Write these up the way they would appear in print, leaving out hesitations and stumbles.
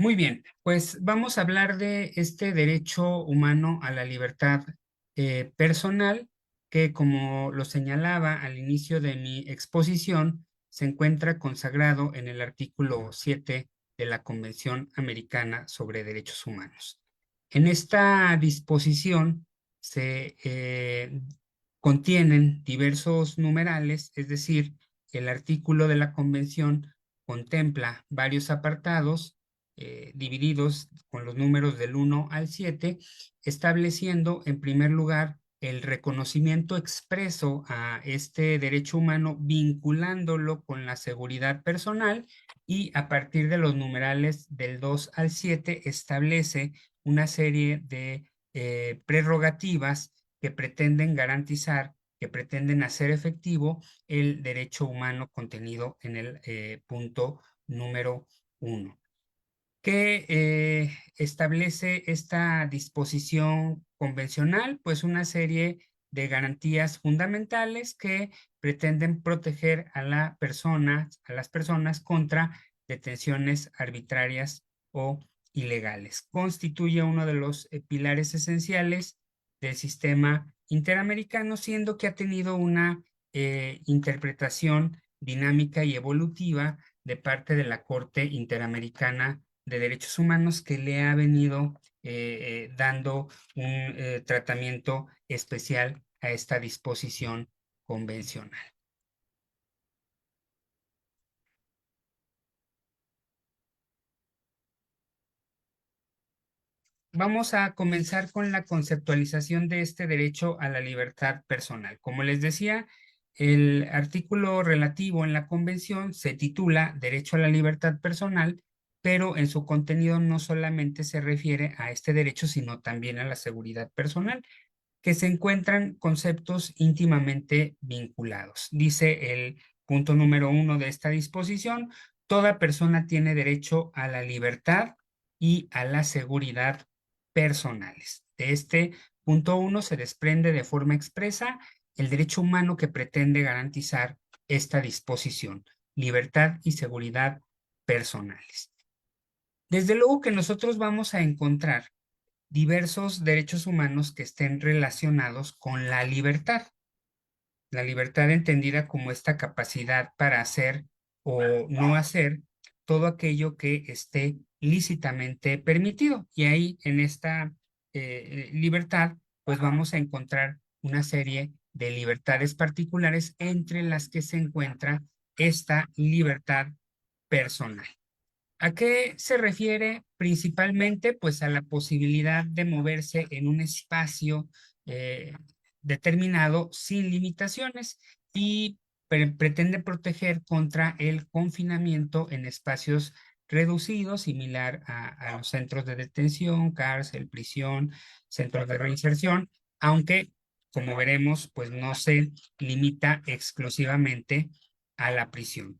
Muy bien, pues vamos a hablar de este derecho humano a la libertad personal que, como lo señalaba al inicio de mi exposición, se encuentra consagrado en el artículo 7 de la Convención Americana sobre Derechos Humanos. En esta disposición se contienen diversos numerales, es decir, el artículo de la Convención contempla varios apartados divididos con los números del 1 al 7, estableciendo en primer lugar el reconocimiento expreso a este derecho humano, vinculándolo con la seguridad personal, y a partir de los numerales del 2 al 7 establece una serie de prerrogativas que pretenden garantizar, que pretenden hacer efectivo el derecho humano contenido en el punto número 1. ¿Qué establece esta disposición convencional? Pues una serie de garantías fundamentales que pretenden proteger a la persona, a las personas contra detenciones arbitrarias o ilegales. Constituye uno de los pilares esenciales del sistema interamericano, siendo que ha tenido una interpretación dinámica y evolutiva de parte de la Corte Interamericana de Derechos Humanos, que le ha venido dando un tratamiento especial a esta disposición convencional. Vamos a comenzar con la conceptualización de este derecho a la libertad personal. Como les decía, el artículo relativo en la Convención se titula Derecho a la libertad personal, pero en su contenido no solamente se refiere a este derecho, sino también a la seguridad personal, que se encuentran conceptos íntimamente vinculados. Dice el punto número 1 de esta disposición: toda persona tiene derecho a la libertad y a la seguridad personales. De este punto 1 se desprende de forma expresa el derecho humano que pretende garantizar esta disposición: libertad y seguridad personales. Desde luego que nosotros vamos a encontrar diversos derechos humanos que estén relacionados con la libertad entendida como esta capacidad para hacer o no hacer todo aquello que esté lícitamente permitido. Y ahí, en esta libertad, pues vamos a encontrar una serie de libertades particulares, entre las que se encuentra esta libertad personal. ¿A qué se refiere principalmente? Pues a la posibilidad de moverse en un espacio eh, determinado sin limitaciones, y pretende proteger contra el confinamiento en espacios reducidos, similar a los centros de detención, cárcel, prisión, centros de reinserción, aunque, como veremos, pues no se limita exclusivamente a la prisión.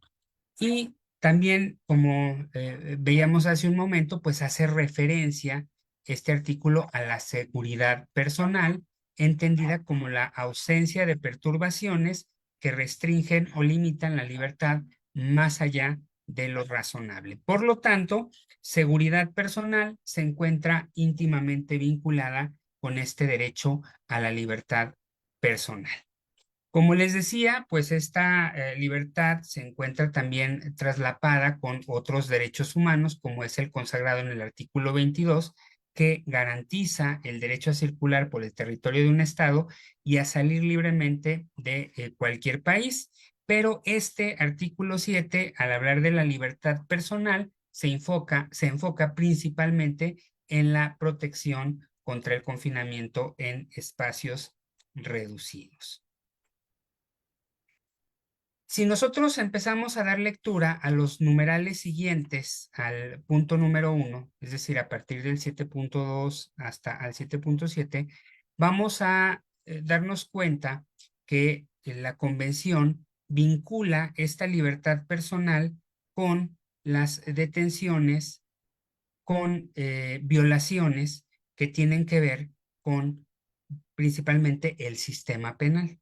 Y también, como veíamos hace un momento, pues hace referencia este artículo a la seguridad personal, entendida como la ausencia de perturbaciones que restringen o limitan la libertad más allá de lo razonable. Por lo tanto, seguridad personal se encuentra íntimamente vinculada con este derecho a la libertad personal. Como les decía, pues esta libertad se encuentra también traslapada con otros derechos humanos, como es el consagrado en el artículo 22, que garantiza el derecho a circular por el territorio de un estado y a salir libremente de cualquier país. Pero este artículo 7, al hablar de la libertad personal, se enfoca principalmente en la protección contra el confinamiento en espacios reducidos. Si nosotros empezamos a dar lectura a los numerales siguientes al punto número 1, es decir, a partir del 7.2 hasta al 7.7, vamos a darnos cuenta que la convención vincula esta libertad personal con las detenciones, con violaciones que tienen que ver con principalmente el sistema penal.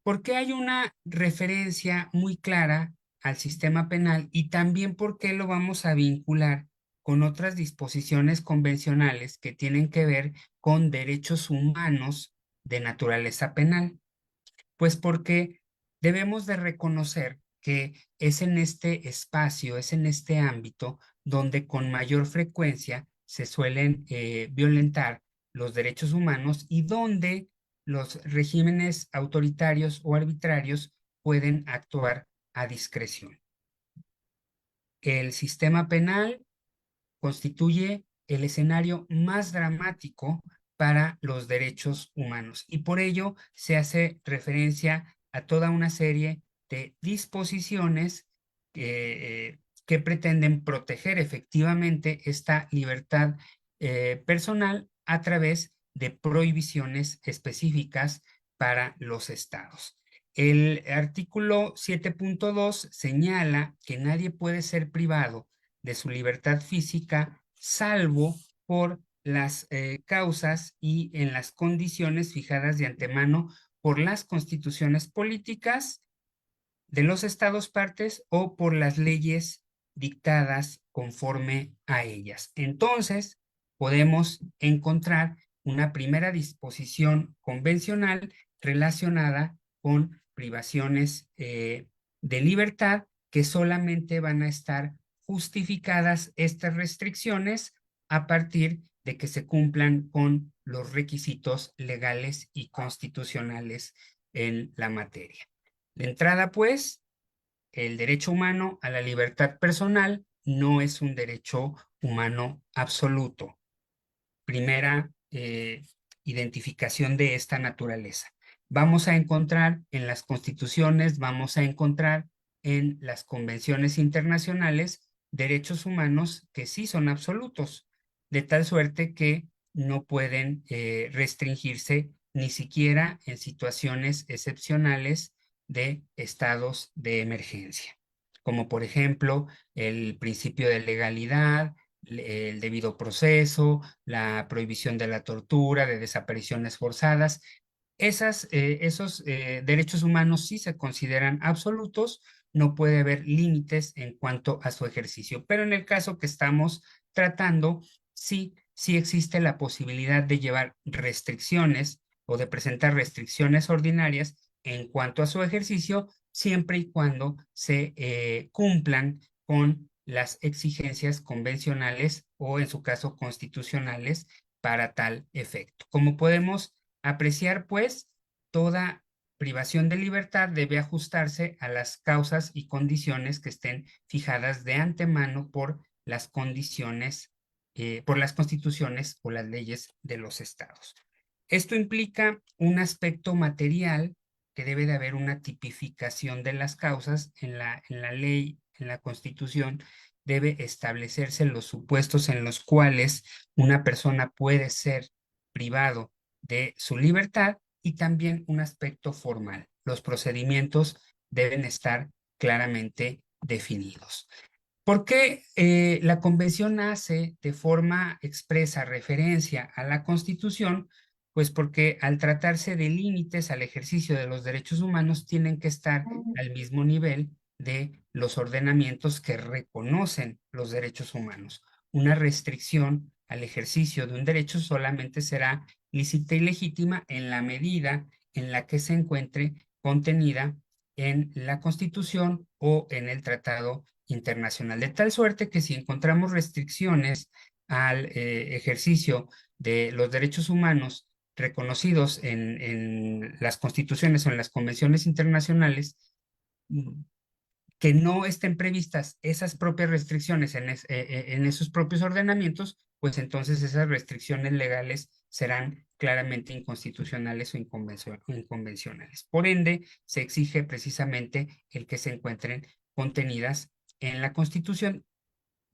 ¿Por qué hay una referencia muy clara al sistema penal, y también por qué lo vamos a vincular con otras disposiciones convencionales que tienen que ver con derechos humanos de naturaleza penal? Pues porque debemos de reconocer que es en este espacio, es en este ámbito donde con mayor frecuencia se suelen violentar los derechos humanos y donde los regímenes autoritarios o arbitrarios pueden actuar a discreción. El sistema penal constituye el escenario más dramático para los derechos humanos y por ello se hace referencia a toda una serie de disposiciones que pretenden proteger efectivamente esta libertad personal a través de prohibiciones específicas para los estados. El artículo 7.2 señala que nadie puede ser privado de su libertad física, salvo por las causas y en las condiciones fijadas de antemano por las constituciones políticas de los estados partes o por las leyes dictadas conforme a ellas. Entonces, podemos encontrar una primera disposición convencional relacionada con privaciones de libertad que solamente van a estar justificadas estas restricciones a partir de que se cumplan con los requisitos legales y constitucionales en la materia. De entrada, pues, el derecho humano a la libertad personal no es un derecho humano absoluto. Primera identificación de esta naturaleza. Vamos a encontrar en las constituciones, vamos a encontrar en las convenciones internacionales derechos humanos que sí son absolutos, de tal suerte que no pueden restringirse ni siquiera en situaciones excepcionales de estados de emergencia, como por ejemplo el principio de legalidad, el debido proceso, la prohibición de la tortura, de desapariciones forzadas. Esos derechos humanos sí se consideran absolutos, no puede haber límites en cuanto a su ejercicio, pero en el caso que estamos tratando, sí existe la posibilidad de llevar restricciones o de presentar restricciones ordinarias en cuanto a su ejercicio, siempre y cuando se cumplan con las exigencias convencionales o, en su caso, constitucionales para tal efecto. Como podemos apreciar, pues, toda privación de libertad debe ajustarse a las causas y condiciones que estén fijadas de antemano por las condiciones, por las constituciones o las leyes de los estados. Esto implica un aspecto material que debe de haber una tipificación de las causas en la ley, en la Constitución, debe establecerse los supuestos en los cuales una persona puede ser privado de su libertad y también un aspecto formal. Los procedimientos deben estar claramente definidos. ¿Por qué la Convención hace de forma expresa referencia a la Constitución? Pues porque al tratarse de límites al ejercicio de los derechos humanos, tienen que estar al mismo nivel de los ordenamientos que reconocen los derechos humanos. Una restricción al ejercicio de un derecho solamente será lícita y legítima en la medida en la que se encuentre contenida en la Constitución o en el Tratado internacional, de tal suerte que si encontramos restricciones al ejercicio de los derechos humanos reconocidos en las constituciones o en las convenciones internacionales, que no estén previstas esas propias restricciones en esos propios ordenamientos, pues entonces esas restricciones legales serán claramente inconstitucionales o inconvencionales. Por ende, se exige precisamente el que se encuentren contenidas en la Constitución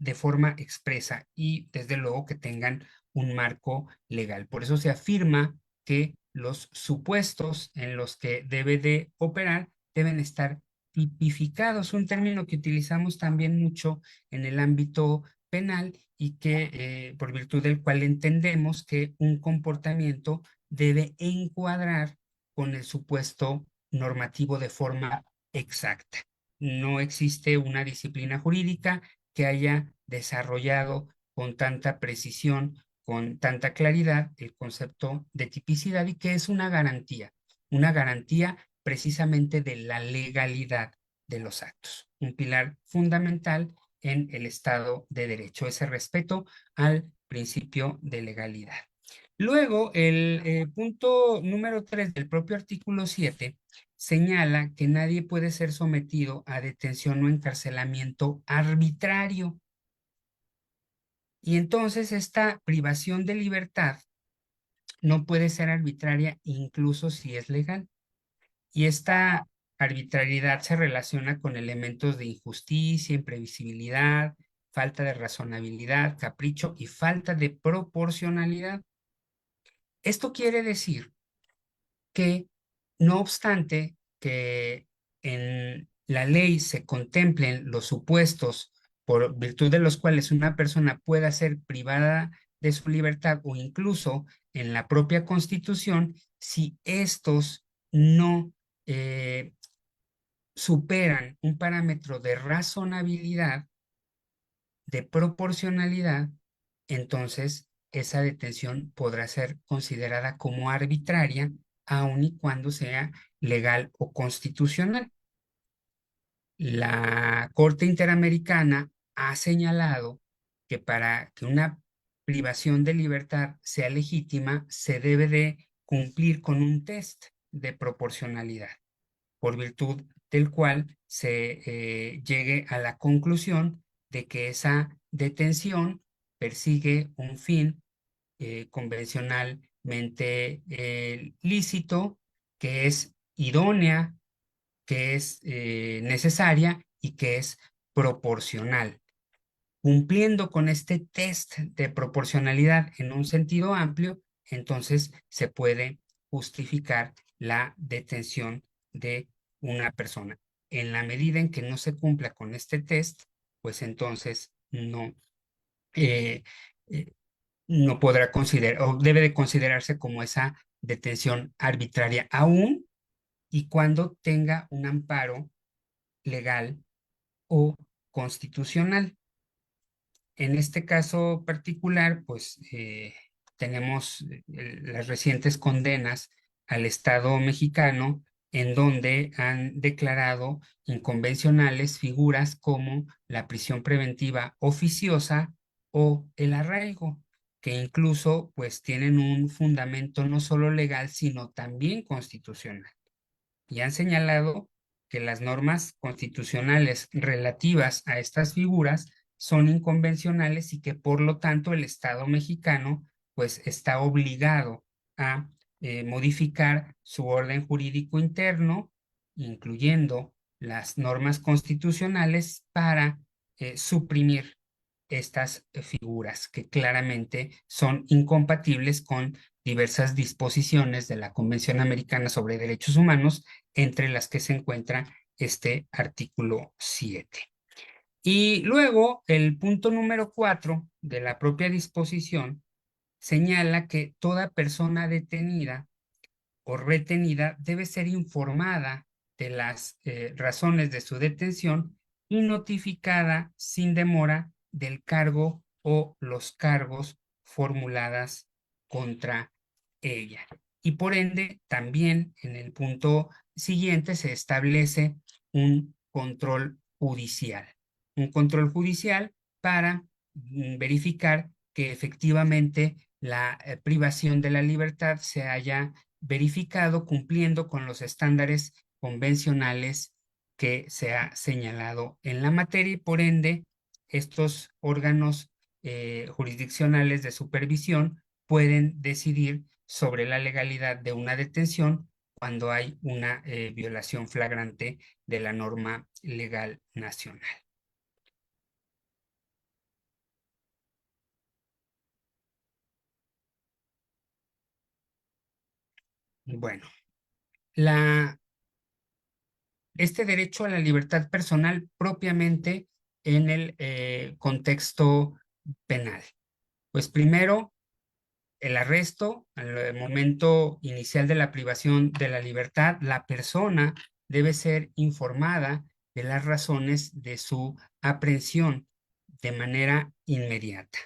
de forma expresa y desde luego que tengan un marco legal. Por eso se afirma que los supuestos en los que debe de operar deben estar tipificados, un término que utilizamos también mucho en el ámbito penal y que por virtud del cual entendemos que un comportamiento debe encuadrar con el supuesto normativo de forma exacta. No existe una disciplina jurídica que haya desarrollado con tanta precisión, con tanta claridad el concepto de tipicidad y que es una garantía precisamente de la legalidad de los actos, un pilar fundamental en el Estado de Derecho, ese respeto al principio de legalidad. Luego, el punto número 3 del propio artículo 7 señala que nadie puede ser sometido a detención o encarcelamiento arbitrario. Y entonces esta privación de libertad no puede ser arbitraria incluso si es legal. Y esta arbitrariedad se relaciona con elementos de injusticia, imprevisibilidad, falta de razonabilidad, capricho y falta de proporcionalidad. Esto quiere decir que, no obstante que en la ley se contemplen los supuestos por virtud de los cuales una persona pueda ser privada de su libertad o incluso en la propia Constitución, si estos no superan un parámetro de razonabilidad, de proporcionalidad, entonces esa detención podrá ser considerada como arbitraria, aun y cuando sea legal o constitucional. La Corte Interamericana ha señalado que para que una privación de libertad sea legítima, se debe de cumplir con un test de proporcionalidad, por virtud del cual se llegue a la conclusión de que esa detención persigue un fin convencionalmente lícito, que es idónea, que es necesaria y que es proporcional. Cumpliendo con este test de proporcionalidad en un sentido amplio, entonces se puede justificar la detención de una persona. En la medida en que no se cumpla con este test, pues entonces eh, eh, no podrá considerar o debe de considerarse como esa detención arbitraria, aún y cuando tenga un amparo legal o constitucional. En este caso particular, pues tenemos las recientes condenas al Estado mexicano en donde han declarado inconvencionales figuras como la prisión preventiva oficiosa o el arraigo, que incluso pues tienen un fundamento no solo legal, sino también constitucional, y han señalado que las normas constitucionales relativas a estas figuras son inconvencionales y que por lo tanto el Estado mexicano pues está obligado a modificar su orden jurídico interno, incluyendo las normas constitucionales, para suprimir estas figuras que claramente son incompatibles con diversas disposiciones de la Convención Americana sobre Derechos Humanos, entre las que se encuentra este artículo 7. Y luego el punto número 4 de la propia disposición señala que toda persona detenida o retenida debe ser informada de las razones de su detención y notificada sin demora del cargo o los cargos formuladas contra ella. Y por ende, también en el punto siguiente se establece un control judicial para verificar que efectivamente la privación de la libertad se haya verificado cumpliendo con los estándares convencionales que se ha señalado en la materia, y por ende estos órganos jurisdiccionales de supervisión pueden decidir sobre la legalidad de una detención cuando hay una violación flagrante de la norma legal nacional. Bueno, la este derecho a la libertad personal propiamente en el contexto penal. Pues primero, el arresto, al momento inicial de la privación de la libertad, la persona debe ser informada de las razones de su aprehensión de manera inmediata.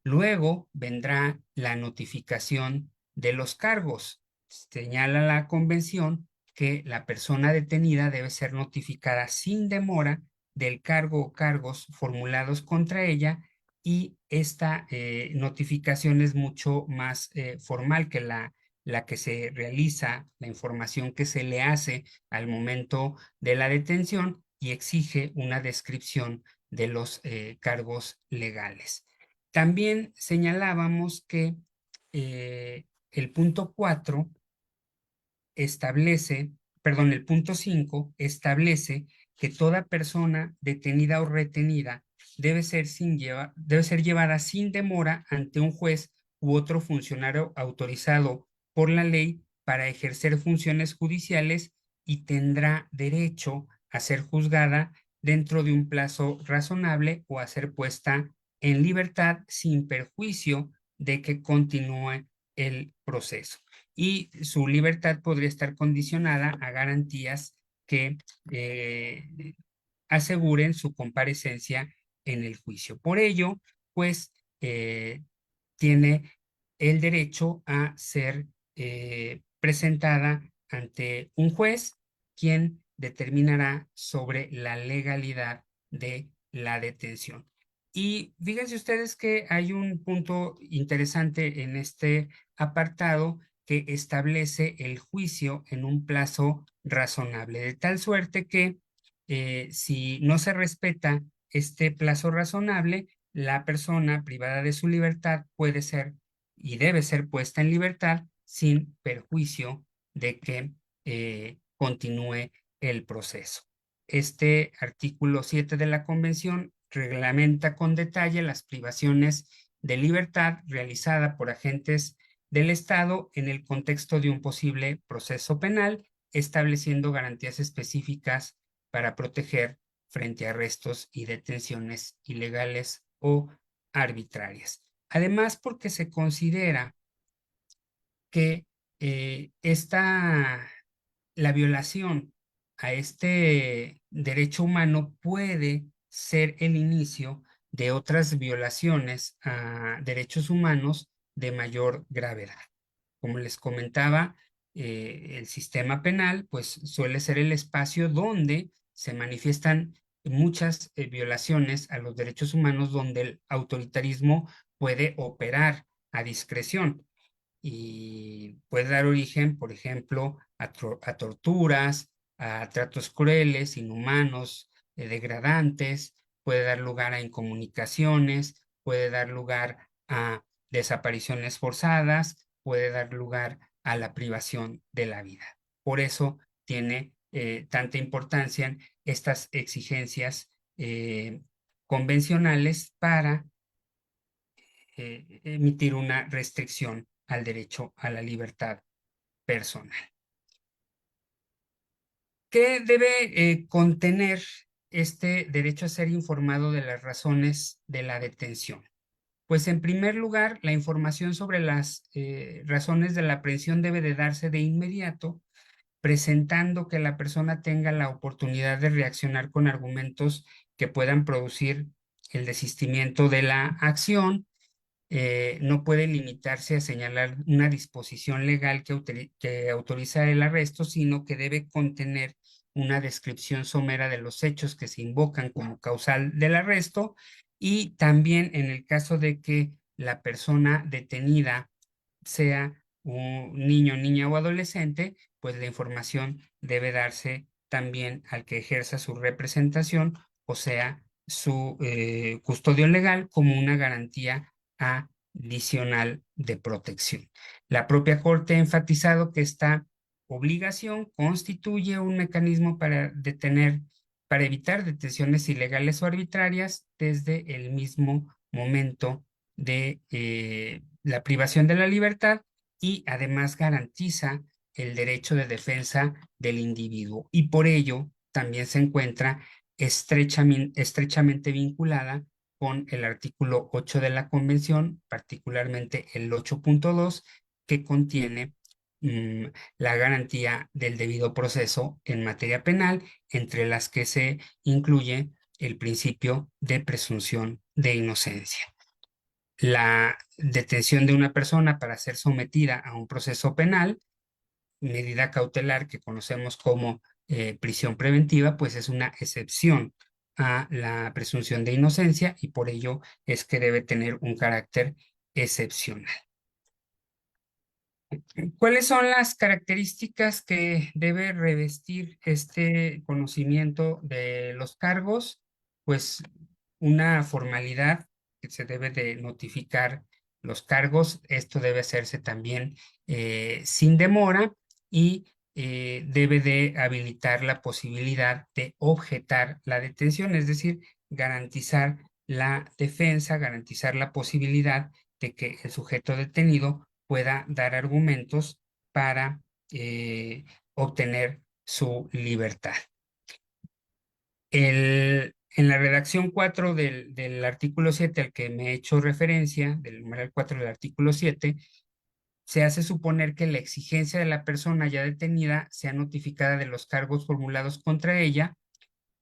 Luego vendrá la notificación de los cargos. Señala la convención que la persona detenida debe ser notificada sin demora del cargo o cargos formulados contra ella, y esta notificación es mucho más formal que la que se realiza, la información que se le hace al momento de la detención, y exige una descripción de los cargos legales. También señalábamos que el punto 4 establece, perdón, el punto 5 establece que toda persona detenida o retenida debe ser llevada sin demora ante un juez u otro funcionario autorizado por la ley para ejercer funciones judiciales, y tendrá derecho a ser juzgada dentro de un plazo razonable o a ser puesta en libertad sin perjuicio de que continúe el proceso, y su libertad podría estar condicionada a garantías que aseguren su comparecencia en el juicio. Por ello, pues, tiene el derecho a ser presentada ante un juez, quien determinará sobre la legalidad de la detención. Y fíjense ustedes que hay un punto interesante en este apartado, que establece el juicio en un plazo razonable, de tal suerte que si no se respeta este plazo razonable, la persona privada de su libertad puede ser y debe ser puesta en libertad sin perjuicio de que continúe el proceso. Este artículo 7 de la Convención reglamenta con detalle las privaciones de libertad realizadas por agentes del Estado en el contexto de un posible proceso penal, estableciendo garantías específicas para proteger frente a arrestos y detenciones ilegales o arbitrarias. Además, porque se considera que la violación a este derecho humano puede ser el inicio de otras violaciones a derechos humanos de mayor gravedad. Como les comentaba, el sistema penal pues suele ser el espacio donde se manifiestan muchas violaciones a los derechos humanos, donde el autoritarismo puede operar a discreción y puede dar origen, por ejemplo, a torturas, a tratos crueles, inhumanos, degradantes, puede dar lugar a incomunicaciones, puede dar lugar a desapariciones forzadas, puede dar lugar a la privación de la vida. Por eso tiene tanta importancia estas exigencias convencionales para emitir una restricción al derecho a la libertad personal. ¿Qué debe contener este derecho a ser informado de las razones de la detención? Pues en primer lugar, la información sobre las razones de la aprehensión debe de darse de inmediato, presentando que la persona tenga la oportunidad de reaccionar con argumentos que puedan producir el desistimiento de la acción. No puede limitarse a señalar una disposición legal que autoriza el arresto, sino que debe contener una descripción somera de los hechos que se invocan como causal del arresto, y también en el caso de que la persona detenida sea un niño, niña o adolescente, pues la información debe darse también al que ejerza su representación, o sea, su custodio legal, como una garantía adicional de protección. La propia Corte ha enfatizado que esta obligación constituye un mecanismo para evitar detenciones ilegales o arbitrarias desde el mismo momento de la privación de la libertad, y además garantiza el derecho de defensa del individuo, y por ello también se encuentra estrechamente vinculada con el artículo 8 de la Convención, particularmente el 8.2, que contiene mm, la garantía del debido proceso en materia penal, entre las que se incluye el principio de presunción de inocencia. la detención de una persona para ser sometida a un proceso penal, medida cautelar que conocemos como prisión preventiva, pues es una excepción a la presunción de inocencia y por ello es que debe tener un carácter excepcional. ¿Cuáles son las características que debe revestir este conocimiento de los cargos? Pues una formalidad que se debe de notificar los cargos. Esto debe hacerse también sin demora y debe de habilitar la posibilidad de objetar la detención, es decir, garantizar la defensa, garantizar la posibilidad de que el sujeto detenido pueda dar argumentos para obtener su libertad. En la redacción 4 del artículo 7 al que me he hecho referencia, del numeral 4 del artículo 7, se hace suponer que la exigencia de la persona ya detenida sea notificada de los cargos formulados contra ella.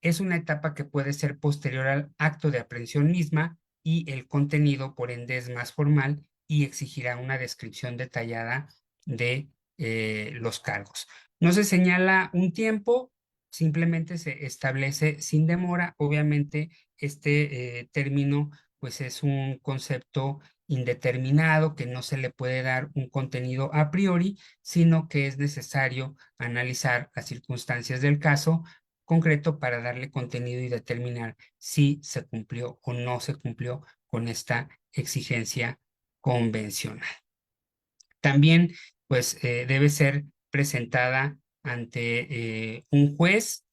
Es una etapa que puede ser posterior al acto de aprehensión misma y el contenido, por ende, es más formal y exigirá una descripción detallada de los cargos. No se señala un tiempo, simplemente se establece sin demora. Obviamente, este término pues es un concepto indeterminado que no se le puede dar un contenido a priori, sino que es necesario analizar las circunstancias del caso concreto para darle contenido y determinar si se cumplió o no se cumplió con esta exigencia convencional. También, pues, debe ser presentada ante un juez.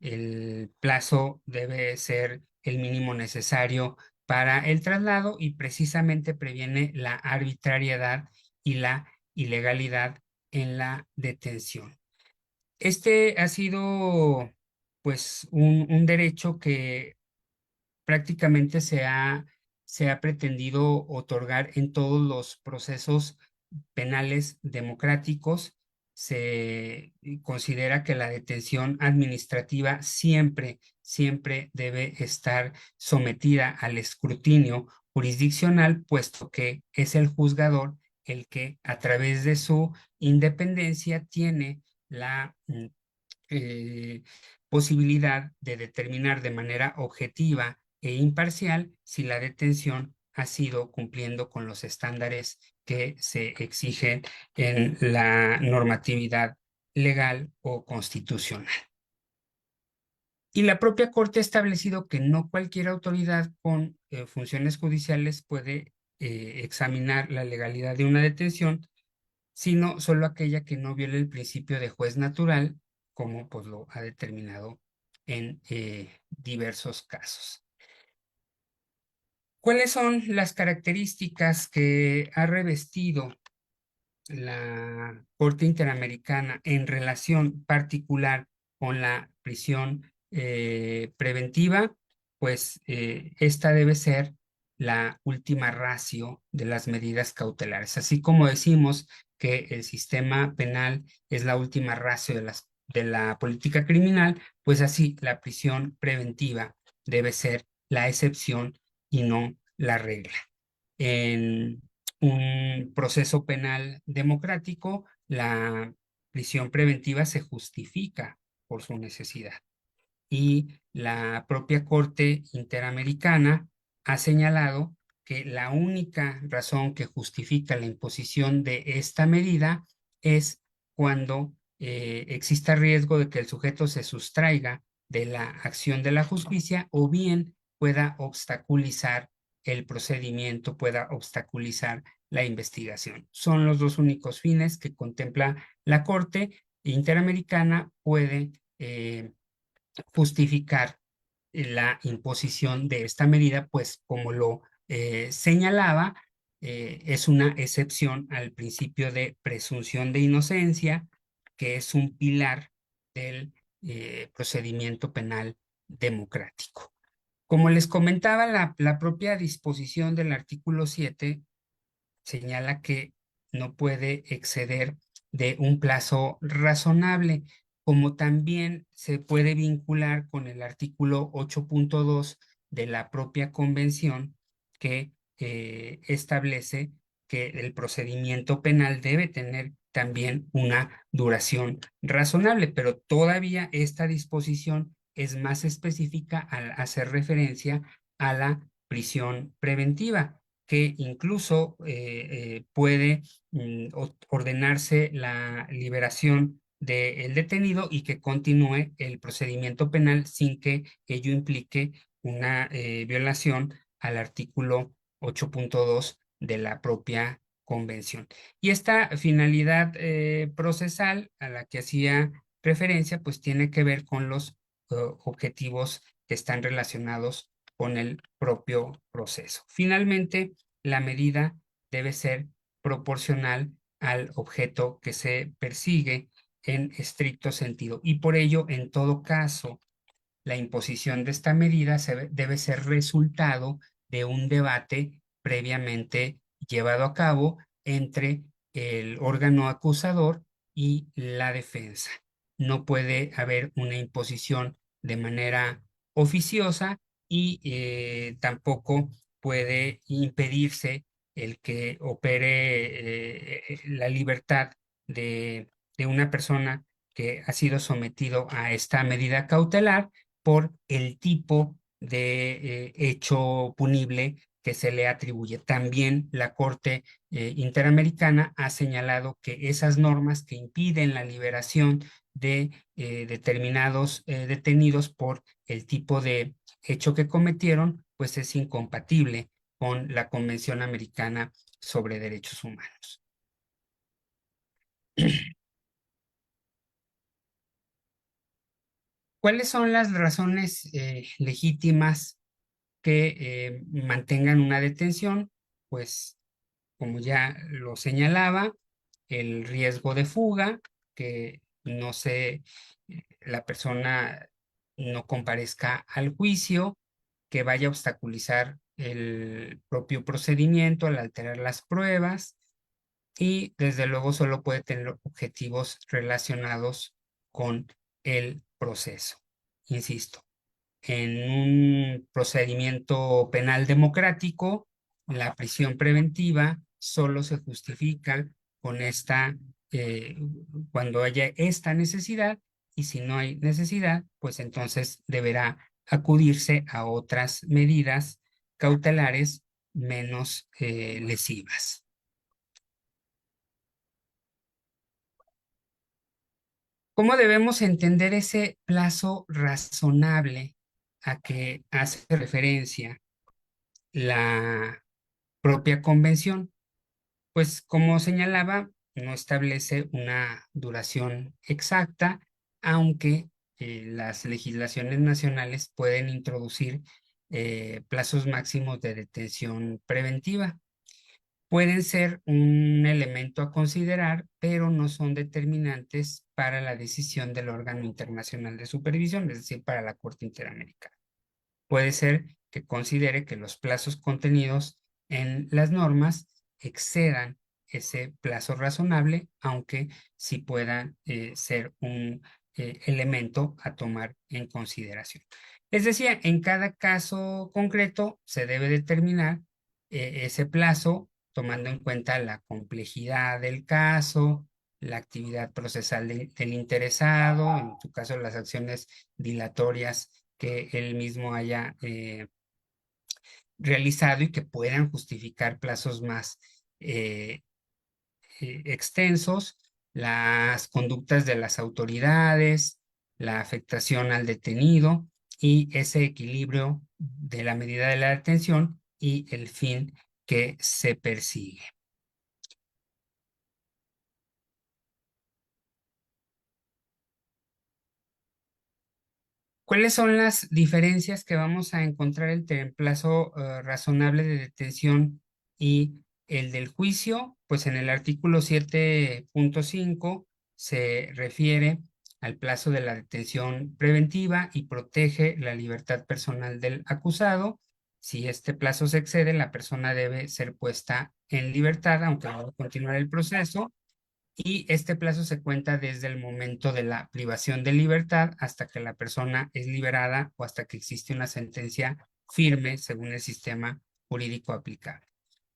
El plazo debe ser el mínimo necesario para el traslado y precisamente previene la arbitrariedad y la ilegalidad en la detención. Este ha sido, pues, un derecho que prácticamente se ha pretendido otorgar en todos los procesos penales democráticos. Se considera que la detención administrativa siempre debe estar sometida al escrutinio jurisdiccional, puesto que es el juzgador el que a través de su independencia tiene la eh, posibilidad de determinar de manera objetiva e imparcial si la detención ha sido cumpliendo con los estándares que se exigen en la normatividad legal o constitucional. Y la propia Corte ha establecido que no cualquier autoridad con funciones judiciales puede examinar la legalidad de una detención, sino solo aquella que no viole el principio de juez natural, como pues lo ha determinado en diversos casos. ¿Cuáles son las características que ha revestido la Corte Interamericana en relación particular con la prisión preventiva? Pues esta debe ser la última ratio de las medidas cautelares. Así como decimos que el sistema penal es la última ratio de la política criminal, pues así la prisión preventiva debe ser la excepción y no la regla. En un proceso penal democrático, la prisión preventiva se justifica por su necesidad. Y la propia Corte Interamericana ha señalado que la única razón que justifica la imposición de esta medida es cuando exista riesgo de que el sujeto se sustraiga de la acción de la justicia o bien pueda obstaculizar el procedimiento, pueda obstaculizar la investigación. Son los dos únicos fines que contempla la Corte Interamericana. Puede justificar la imposición de esta medida, pues como lo señalaba, es una excepción al principio de presunción de inocencia, que es un pilar del procedimiento penal democrático. Como les comentaba, la propia disposición del artículo 7 señala que no puede exceder de un plazo razonable, como también se puede vincular con el artículo 8.2 de la propia convención, que establece que el procedimiento penal debe tener también una duración razonable, pero todavía esta disposición es más específica al hacer referencia a la prisión preventiva, que incluso puede ordenarse la liberación del detenido y que continúe el procedimiento penal sin que ello implique una violación al artículo 8.2 de la propia convención. Y esta finalidad procesal a la que hacía referencia, pues tiene que ver con los objetivos que están relacionados con el propio proceso. Finalmente, la medida debe ser proporcional al objeto que se persigue en estricto sentido y por ello, en todo caso, la imposición de esta medida debe ser resultado de un debate previamente llevado a cabo entre el órgano acusador y la defensa. No puede haber una imposición de manera oficiosa y tampoco puede impedirse el que opere la libertad de una persona que ha sido sometido a esta medida cautelar por el tipo de hecho punible que se le atribuye. También la Corte Interamericana ha señalado que esas normas que impiden la liberación de determinados detenidos por el tipo de hecho que cometieron, pues es incompatible con la Convención Americana sobre Derechos Humanos. ¿Cuáles son las razones legítimas que mantengan una detención? Pues, como ya lo señalaba, el riesgo de fuga, que no se, la persona no comparezca al juicio, que vaya a obstaculizar el propio procedimiento al alterar las pruebas y desde luego solo puede tener objetivos relacionados con el proceso. Insisto, en un procedimiento penal democrático, la prisión preventiva solo se justifica con eh, cuando haya esta necesidad, y si no hay necesidad, pues entonces deberá acudirse a otras medidas cautelares menos lesivas. ¿Cómo debemos entender ese plazo razonable a que hace referencia la propia convención? Pues como señalaba, no establece una duración exacta, aunque las legislaciones nacionales pueden introducir plazos máximos de detención preventiva. Pueden ser un elemento a considerar, pero no son determinantes para la decisión del órgano internacional de supervisión, es decir, para la Corte Interamericana. Puede ser que considere que los plazos contenidos en las normas excedan ese plazo razonable, aunque sí puedan ser un elemento a tomar en consideración. Les decía, en cada caso concreto se debe determinar ese plazo tomando en cuenta la complejidad del caso, la actividad procesal del interesado, en tu caso las acciones dilatorias que él mismo haya realizado y que puedan justificar plazos más eh, extensos, las conductas de las autoridades, la afectación al detenido y ese equilibrio de la medida de la detención y el fin que se persigue. ¿Cuáles son las diferencias que vamos a encontrar entre el plazo razonable de detención y el del juicio? Pues en el artículo 7.5 se refiere al plazo de la detención preventiva y protege la libertad personal del acusado. Si este plazo se excede, la persona debe ser puesta en libertad, aunque no va a continuar el proceso, y este plazo se cuenta desde el momento de la privación de libertad hasta que la persona es liberada o hasta que existe una sentencia firme según el sistema jurídico aplicable.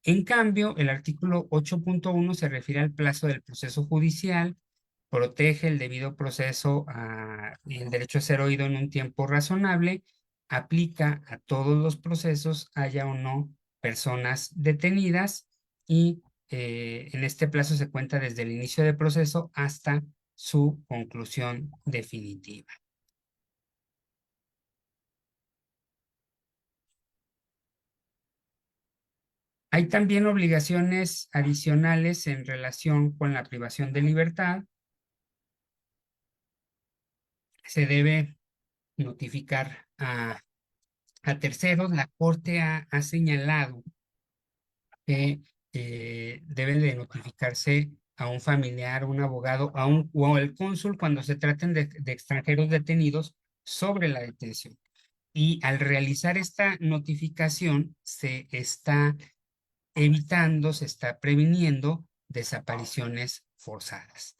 En cambio, el artículo 8.1 se refiere al plazo del proceso judicial, protege el debido proceso y el derecho a ser oído en un tiempo razonable, aplica a todos los procesos, haya o no personas detenidas, y en este plazo se cuenta desde el inicio del proceso hasta su conclusión definitiva. Hay también obligaciones adicionales en relación con la privación de libertad. Se debe notificar a terceros. La Corte ha señalado que debe de notificarse a un familiar, un abogado, o al cónsul cuando se traten de extranjeros detenidos sobre la detención. Y al realizar esta notificación, se está evitando, se está previniendo desapariciones forzadas.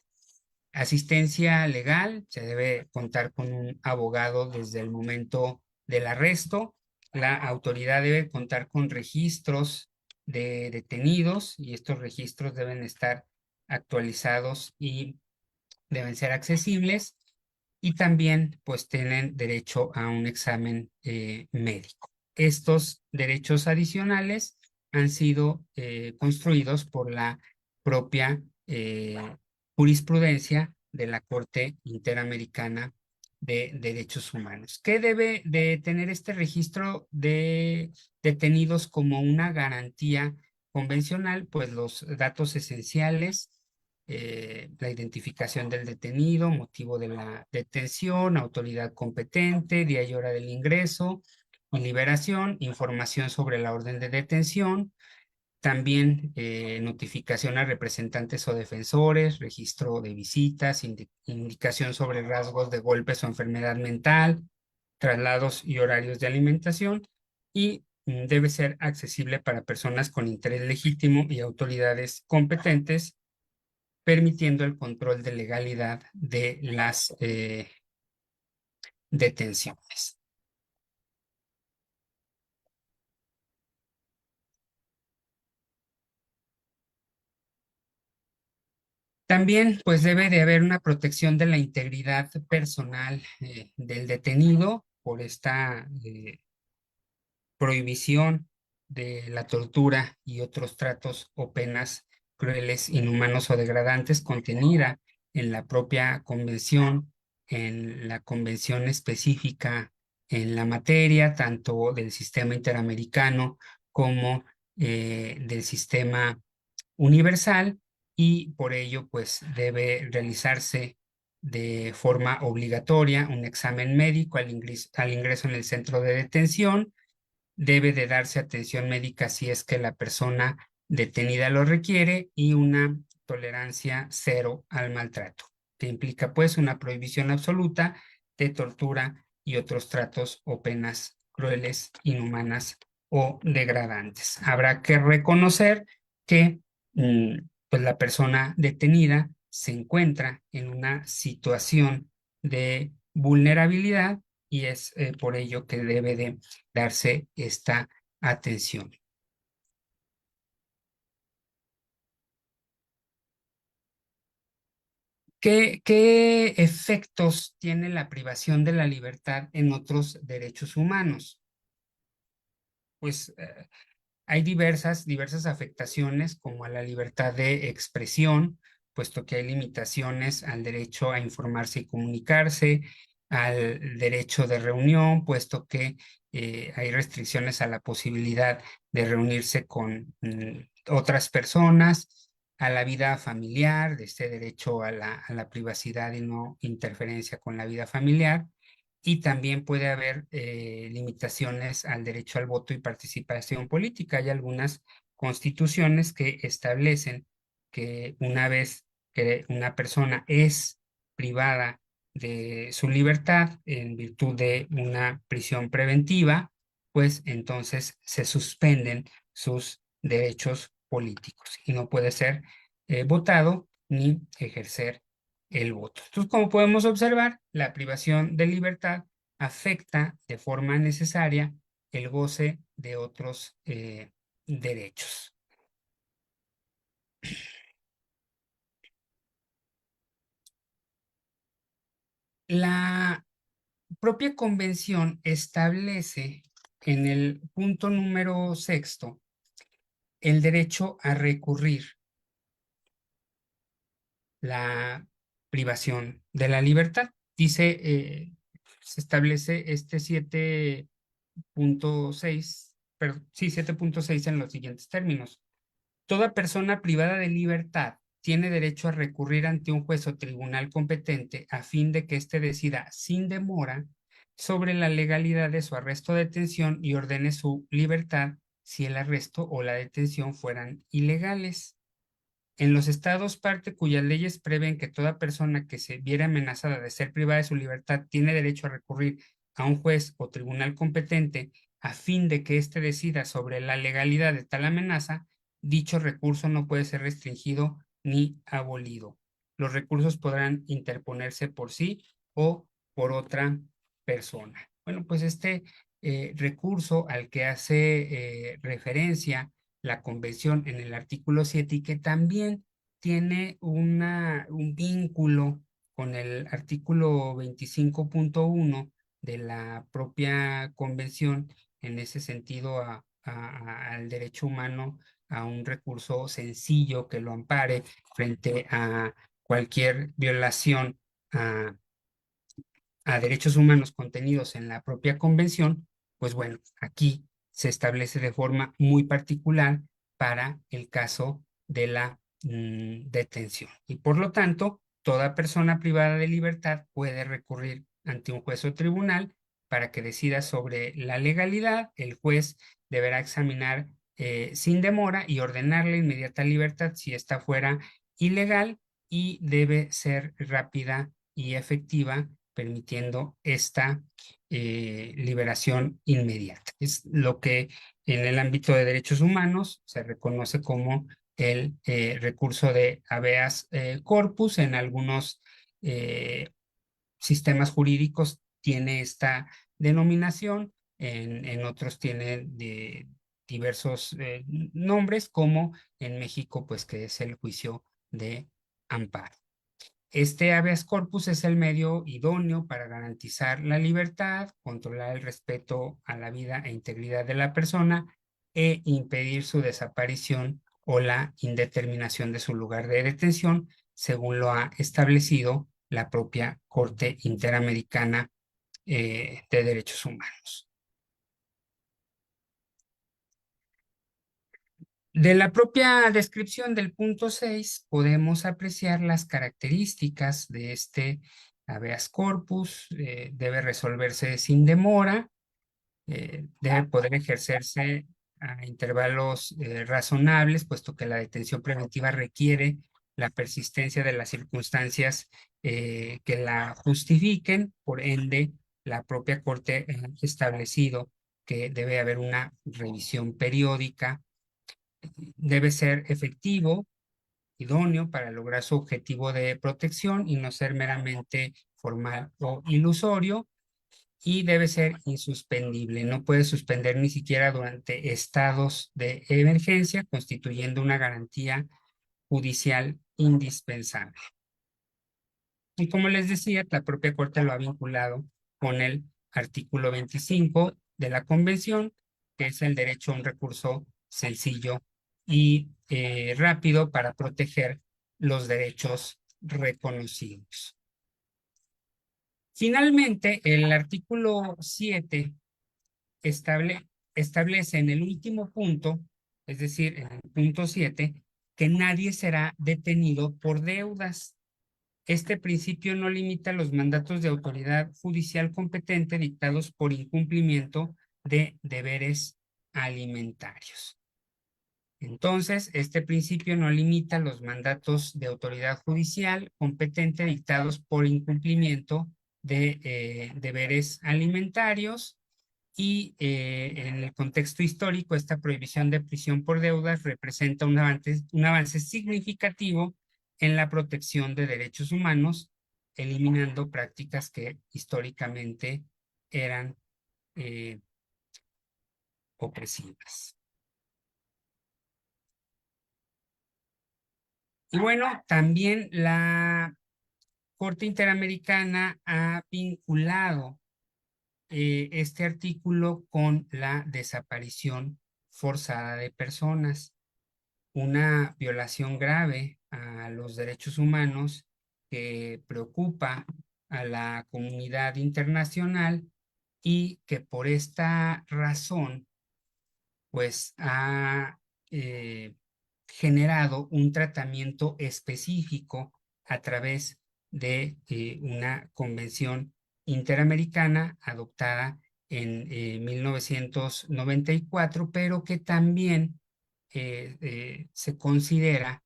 Asistencia legal, se debe contar con un abogado desde el momento del arresto. La autoridad debe contar con registros de detenidos y estos registros deben estar actualizados y deben ser accesibles, y también pues tienen derecho a un examen médico. Estos derechos adicionales han sido construidos por la propia jurisprudencia de la Corte Interamericana de Derechos Humanos. ¿Qué debe de tener este registro de detenidos como una garantía convencional? Pues los datos esenciales, la identificación del detenido, motivo de la detención, autoridad competente, día y hora del ingreso y liberación, información sobre la orden de detención, también notificación a representantes o defensores, registro de visitas, indicación sobre rasgos de golpes o enfermedad mental, traslados y horarios de alimentación, y debe ser accesible para personas con interés legítimo y autoridades competentes, permitiendo el control de legalidad de las detenciones. También, pues debe de haber una protección de la integridad personal del detenido por esta prohibición de la tortura y otros tratos o penas crueles, inhumanos o degradantes contenida en la propia convención, en la convención específica en la materia, tanto del sistema interamericano como del sistema universal, y por ello pues debe realizarse de forma obligatoria un examen médico al ingreso en el centro de detención. Debe de darse atención médica si es que la persona detenida lo requiere, y una tolerancia cero al maltrato, que implica pues una prohibición absoluta de tortura y otros tratos o penas crueles, inhumanas o degradantes. Habrá que reconocer que pues la persona detenida se encuentra en una situación de vulnerabilidad, y es por ello que debe de darse esta atención. ¿Qué efectos tiene la privación de la libertad en otros derechos humanos? Pues hay diversas afectaciones, como a la libertad de expresión, puesto que hay limitaciones al derecho a informarse y comunicarse, al derecho de reunión, puesto que hay restricciones a la posibilidad de reunirse con otras personas, a la vida familiar, de este derecho a la privacidad y no interferencia con la vida familiar. Y también puede haber limitaciones al derecho al voto y participación política. Hay algunas constituciones que establecen que una vez que una persona es privada de su libertad en virtud de una prisión preventiva, pues entonces se suspenden sus derechos políticos y no puede ser votado ni ejercer el voto. Entonces, como podemos observar, la privación de libertad afecta de forma necesaria el goce de otros derechos. La propia convención establece en el punto número sexto el derecho a recurrir la privación de la libertad. Dice, se establece este 7.6, pero sí, 7.6 en los siguientes términos. Toda persona privada de libertad tiene derecho a recurrir ante un juez o tribunal competente a fin de que éste decida sin demora sobre la legalidad de su arresto o detención y ordene su libertad si el arresto o la detención fueran ilegales. En los estados parte cuyas leyes prevén que toda persona que se viera amenazada de ser privada de su libertad tiene derecho a recurrir a un juez o tribunal competente a fin de que éste decida sobre la legalidad de tal amenaza, dicho recurso no puede ser restringido ni abolido. Los recursos podrán interponerse por sí o por otra persona. Bueno, pues este recurso al que hace referencia la convención en el artículo 7 y que también tiene un vínculo con el artículo 25.1 de la propia convención, en ese sentido al derecho humano a un recurso sencillo que lo ampare frente a cualquier violación a derechos humanos contenidos en la propia convención, pues bueno, aquí se establece de forma muy particular para el caso de la detención. Y por lo tanto, toda persona privada de libertad puede recurrir ante un juez o tribunal para que decida sobre la legalidad. El juez deberá examinar sin demora y ordenar la inmediata libertad si ésta fuera ilegal y debe ser rápida y efectiva, permitiendo esta liberación inmediata. Es lo que en el ámbito de derechos humanos se reconoce como el recurso de habeas corpus. En algunos sistemas jurídicos tiene esta denominación, en otros tiene diversos nombres, como en México, pues que es el juicio de amparo. Este habeas corpus es el medio idóneo para garantizar la libertad, controlar el respeto a la vida e integridad de la persona e impedir su desaparición o la indeterminación de su lugar de detención, según lo ha establecido la propia Corte Interamericana de Derechos Humanos. De la propia descripción del punto 6 podemos apreciar las características de este habeas corpus. Debe resolverse sin demora, debe poder ejercerse a intervalos razonables, puesto que la detención preventiva requiere la persistencia de las circunstancias que la justifiquen. Por ende, la propia Corte ha establecido que debe haber una revisión periódica, debe ser efectivo, idóneo para lograr su objetivo de protección y no ser meramente formal o ilusorio, y debe ser insuspendible. No puede suspender ni siquiera durante estados de emergencia, constituyendo una garantía judicial indispensable. Y como les decía, la propia Corte lo ha vinculado con el artículo 25 de la Convención, que es el derecho a un recurso sencillo y rápido para proteger los derechos reconocidos. Finalmente, el artículo 7 establece en el último punto, es decir, en el punto 7, que nadie será detenido por deudas. Este principio no limita los mandatos de autoridad judicial competente dictados por incumplimiento de deberes alimentarios. Entonces, este principio no limita los mandatos de autoridad judicial competente dictados por incumplimiento de deberes alimentarios, y en el contexto histórico esta prohibición de prisión por deudas representa un avance significativo en la protección de derechos humanos, eliminando prácticas que históricamente eran opresivas. Y bueno, también la Corte Interamericana ha vinculado este artículo con la desaparición forzada de personas, una violación grave a los derechos humanos que preocupa a la comunidad internacional y que por esta razón pues ha eh, generado un tratamiento específico a través de una convención interamericana adoptada en 1994, pero que también se considera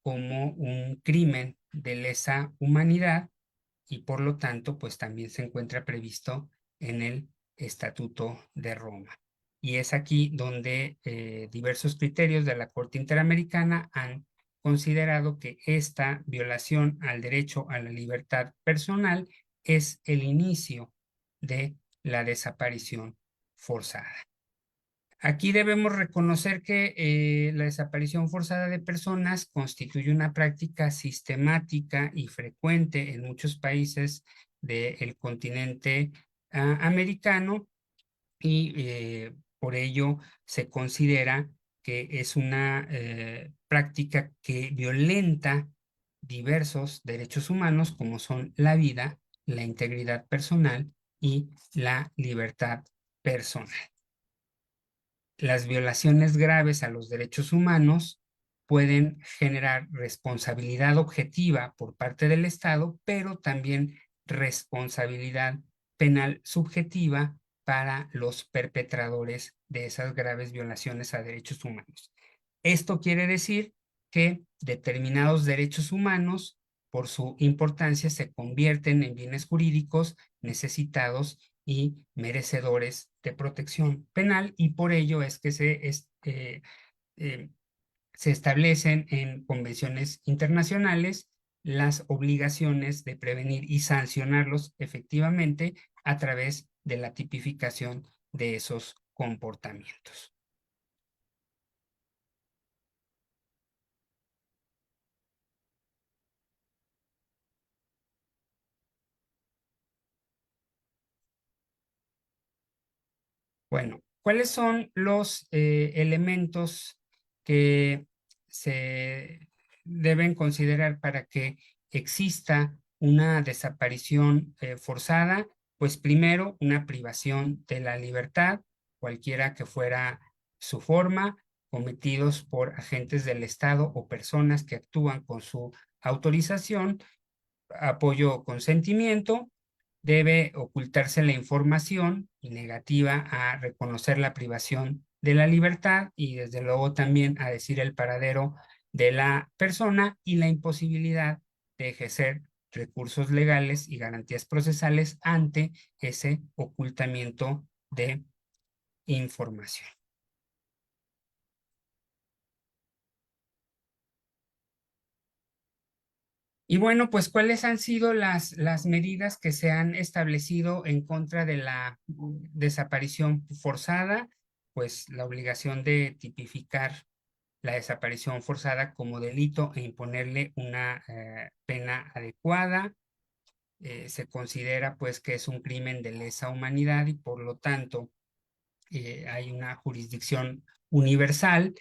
como un crimen de lesa humanidad y por lo tanto, pues también se encuentra previsto en el Estatuto de Roma. Y es aquí donde diversos criterios de la Corte Interamericana han considerado que esta violación al derecho a la libertad personal es el inicio de la desaparición forzada. Aquí debemos reconocer que la desaparición forzada de personas constituye una práctica sistemática y frecuente en muchos países del continente americano y por ello se considera que es una práctica que violenta diversos derechos humanos como son la vida, la integridad personal y la libertad personal. Las violaciones graves a los derechos humanos pueden generar responsabilidad objetiva por parte del Estado, pero también responsabilidad penal subjetiva para los perpetradores de esas graves violaciones a derechos humanos. Esto quiere decir que determinados derechos humanos, por su importancia, se convierten en bienes jurídicos necesitados y merecedores de protección penal, y por ello es que se establecen en convenciones internacionales las obligaciones de prevenir y sancionarlos efectivamente a través de la tipificación de esos comportamientos. Bueno, ¿cuáles son los elementos que se deben considerar para que exista una desaparición forzada? Pues primero, una privación de la libertad, cualquiera que fuera su forma, cometidos por agentes del Estado o personas que actúan con su autorización, apoyo o consentimiento. Debe ocultarse la información y negativa a reconocer la privación de la libertad y desde luego también a decir el paradero de la persona y la imposibilidad de ejercer recursos legales y garantías procesales ante ese ocultamiento de información. Y bueno, pues ¿cuáles han sido las medidas que se han establecido en contra de la desaparición forzada? Pues la obligación de tipificar la desaparición forzada como delito e imponerle una pena adecuada. Se considera pues que es un crimen de lesa humanidad y por lo tanto hay una jurisdicción universal.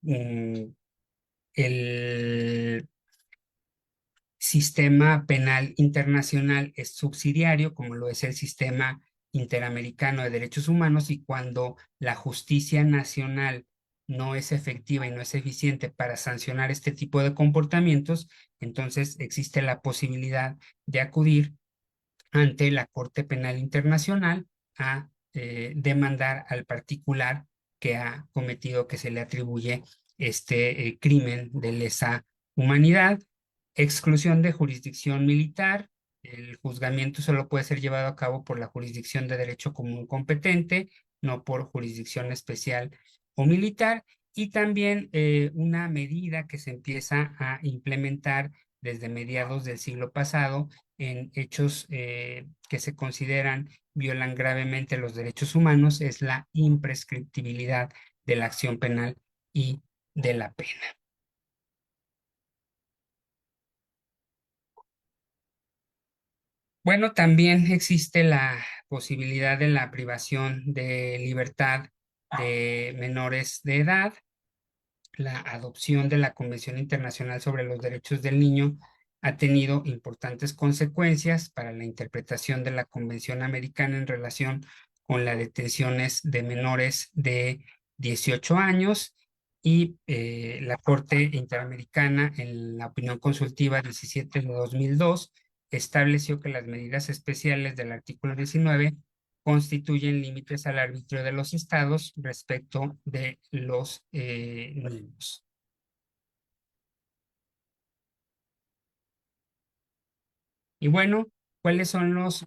Mm, el sistema penal internacional es subsidiario, como lo es el sistema interamericano de derechos humanos, y cuando la justicia nacional no es efectiva y no es eficiente para sancionar este tipo de comportamientos, entonces existe la posibilidad de acudir ante la Corte Penal Internacional a demandar al particular que ha cometido, que se le atribuye este crimen de lesa humanidad. Exclusión de jurisdicción militar. El juzgamiento solo puede ser llevado a cabo por la jurisdicción de derecho común competente, no por jurisdicción especial o militar. Y también una medida que se empieza a implementar desde mediados del siglo pasado en hechos que se consideran violan gravemente los derechos humanos es la imprescriptibilidad de la acción penal y de la pena. Bueno, también existe la posibilidad de la privación de libertad de menores de edad. La adopción de la Convención Internacional sobre los Derechos del Niño ha tenido importantes consecuencias para la interpretación de la Convención Americana en relación con las detenciones de menores de 18 años y la Corte Interamericana, en la opinión consultiva 17 de 2002, estableció que las medidas especiales del artículo 19 constituyen límites al arbitrio de los estados respecto de los niños. Y bueno, ¿cuáles son los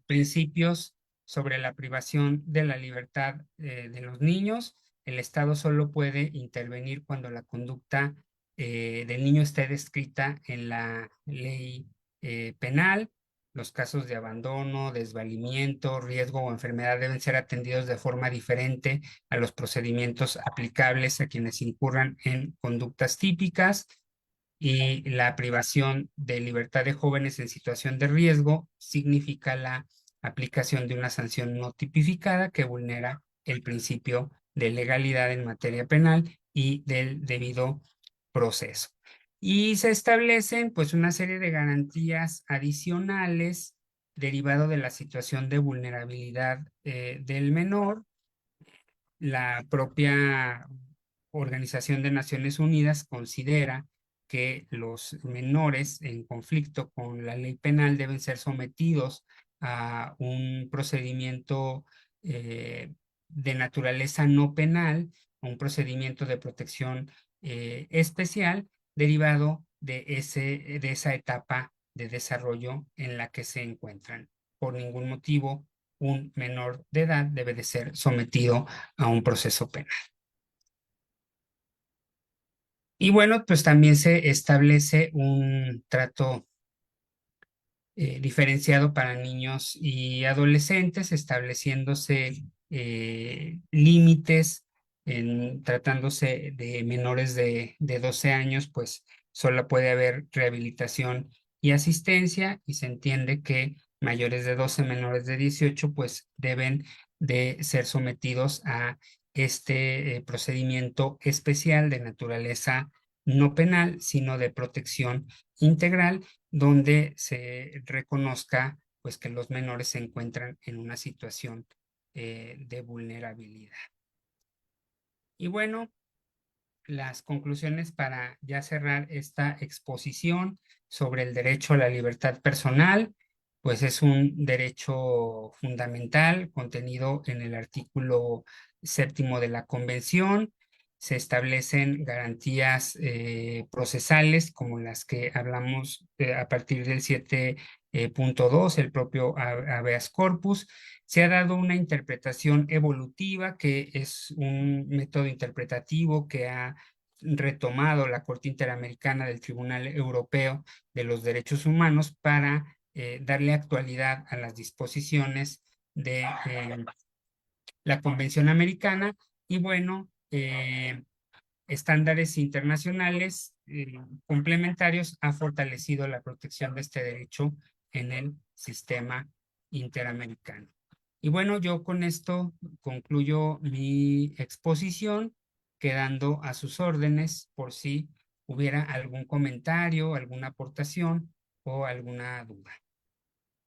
principios sobre la privación de la libertad de los niños? El Estado solo puede intervenir cuando la conducta del niño esté descrita en la ley penal. Los casos de abandono, desvalimiento, riesgo o enfermedad deben ser atendidos de forma diferente a los procedimientos aplicables a quienes incurran en conductas típicas, y la privación de libertad de jóvenes en situación de riesgo significa la aplicación de una sanción no tipificada que vulnera el principio de legalidad en materia penal y del debido proceso. Y se establecen pues una serie de garantías adicionales derivado de la situación de vulnerabilidad del menor. La propia Organización de Naciones Unidas considera que los menores en conflicto con la ley penal deben ser sometidos a un procedimiento de naturaleza no penal, un procedimiento de protección especial derivado de esa etapa de desarrollo en la que se encuentran. Por ningún motivo, un menor de edad debe de ser sometido a un proceso penal. Y bueno, pues también se establece un trato diferenciado para niños y adolescentes, estableciéndose límites tratándose de menores de 12 años, pues solo puede haber rehabilitación y asistencia, y se entiende que mayores de 12, menores de 18, pues deben de ser sometidos a este procedimiento especial de naturaleza no penal, sino de protección integral, donde se reconozca pues que los menores se encuentran en una situación de vulnerabilidad. Y bueno, las conclusiones para ya cerrar esta exposición sobre el derecho a la libertad personal, pues es un derecho fundamental contenido en el artículo 7º de la Convención. Se establecen garantías procesales como las que hablamos a partir del 7.2, el propio habeas corpus. Se ha dado una interpretación evolutiva, que es un método interpretativo que ha retomado la Corte Interamericana del Tribunal Europeo de los Derechos Humanos para darle actualidad a las disposiciones de la Convención Americana. Y bueno, estándares internacionales complementarios ha fortalecido la protección de este derecho en el sistema interamericano. Y bueno, yo con esto concluyo mi exposición, quedando a sus órdenes por si hubiera algún comentario, alguna aportación o alguna duda.